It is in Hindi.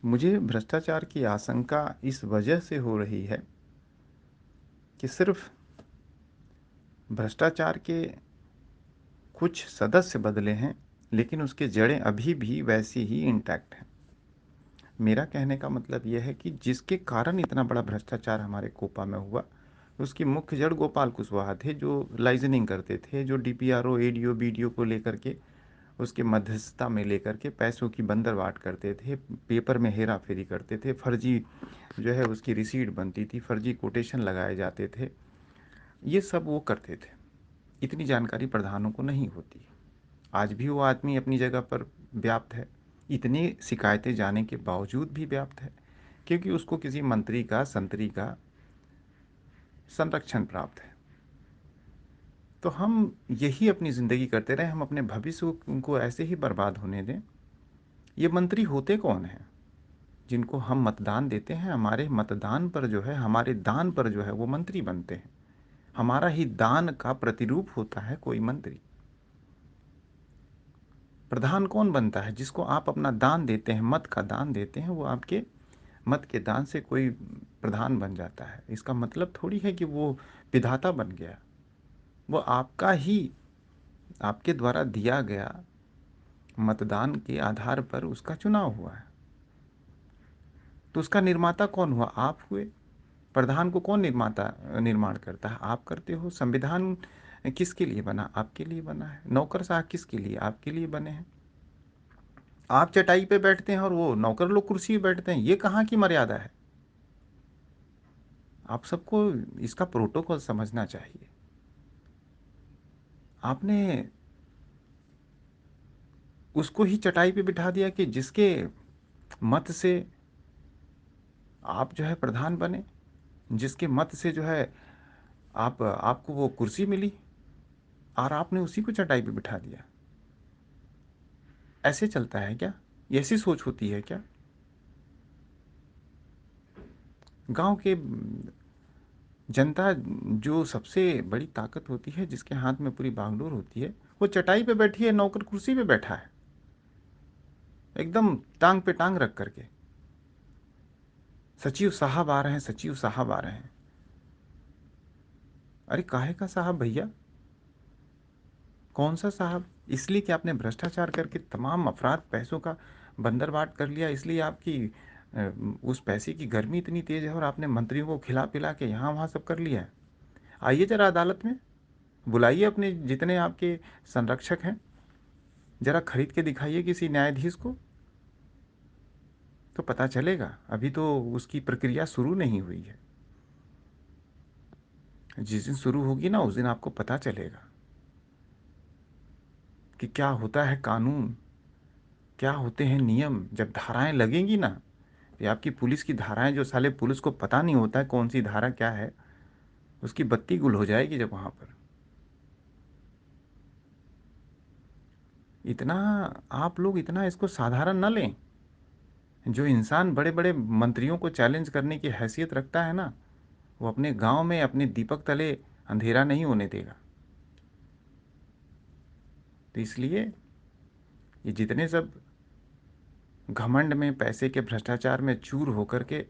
मुझे भ्रष्टाचार की आशंका इस वजह से हो रही है कि सिर्फ भ्रष्टाचार के कुछ सदस्य बदले हैं, लेकिन उसके जड़ें अभी भी वैसी ही इंटैक्ट हैं। मेरा कहने का मतलब यह है कि जिसके कारण इतना बड़ा भ्रष्टाचार हमारे कोपा में हुआ, उसकी मुख्य जड़ गोपाल कुशवाहा थे, जो लाइजनिंग करते थे, जो डीपीआरओ एडीओ बीडीओ को लेकर के उसके मध्यस्थता में लेकर के पैसों की बंदरवाट करते थे, पेपर में हेरा फेरी करते थे, फर्जी जो है उसकी रिसीट बनती थी, फर्जी कोटेशन लगाए जाते थे। ये सब वो करते थे। इतनी जानकारी प्रधानों को नहीं होती। आज भी वो आदमी अपनी जगह पर व्याप्त है, इतनी शिकायतें जाने के बावजूद भी व्याप्त है, क्योंकि उसको किसी मंत्री का संतरी का संरक्षण प्राप्त है। तो हम यही अपनी ज़िंदगी करते रहें, हम अपने भविष्य को ऐसे ही बर्बाद होने दें। ये मंत्री होते कौन हैं जिनको हम मतदान देते हैं? हमारे मतदान पर जो है, हमारे दान पर जो है वो मंत्री बनते हैं। हमारा ही दान का प्रतिरूप होता है कोई मंत्री। प्रधान कौन बनता है? जिसको आप अपना दान देते हैं, मत का दान देते हैं, वो आपके मत के दान से कोई प्रधान बन जाता है। इसका मतलब थोड़ी है कि वो विधाता बन गया। वो आपका ही, आपके द्वारा दिया गया मतदान के आधार पर उसका चुनाव हुआ है। तो उसका निर्माता कौन हुआ? आप हुए। प्रधान को कौन निर्माता निर्माण करता है? आप करते हो। संविधान किसके लिए बना? आपके लिए बना है। नौकरशाह किसके लिए? आपके लिए बने हैं। आप चटाई पे बैठते हैं और वो नौकर लोग कुर्सी पे बैठते हैं। ये कहाँ की मर्यादा है? आप सबको इसका प्रोटोकॉल समझना चाहिए। आपने उसको ही चटाई पे बिठा दिया कि जिसके मत से आप जो है प्रधान बने, जिसके मत से जो है आपको वो कुर्सी मिली, और आपने उसी को चटाई पे बिठा दिया। ऐसे चलता है क्या? ऐसी सोच होती है क्या? गांव के जनता, जो सबसे बड़ी ताकत होती है, जिसके हाथ में पूरी बागडोर होती है, वो चटाई पे बैठी है, नौकर कुर्सी पे बैठा है, एकदम टांग पे टांग रख करके। सचिव साहब आ रहे हैं, सचिव साहब आ रहे हैं। अरे काहे का साहब भैया? कौन सा साहब? इसलिए कि आपने भ्रष्टाचार करके तमाम अपराध पैसों का बंदरबाट कर लिया, इसलिए आपकी उस पैसे की गर्मी इतनी तेज है और आपने मंत्रियों को खिला पिला के यहाँ वहाँ सब कर लिया है। आइए जरा अदालत में, बुलाइए अपने जितने आपके संरक्षक हैं, जरा खरीद के दिखाइए किसी न्यायाधीश को, तो पता चलेगा। अभी तो उसकी प्रक्रिया शुरू नहीं हुई है। जिस दिन शुरू होगी ना, उस दिन आपको पता चलेगा कि क्या होता है कानून, क्या होते हैं नियम। जब धाराएं लगेंगी ना, ये आपकी पुलिस की धाराएं, जो साले पुलिस को पता नहीं होता है कौन सी धारा क्या है, उसकी बत्ती गुल हो जाएगी जब वहाँ पर। इतना आप लोग इतना इसको साधारण न लें। जो इंसान बड़े बड़े मंत्रियों को चैलेंज करने की हैसियत रखता है ना, वो अपने गांव में अपने दीपक तले अंधेरा नहीं होने देगा। तो इसलिए ये जितने सब घमंड में, पैसे के भ्रष्टाचार में चूर होकर के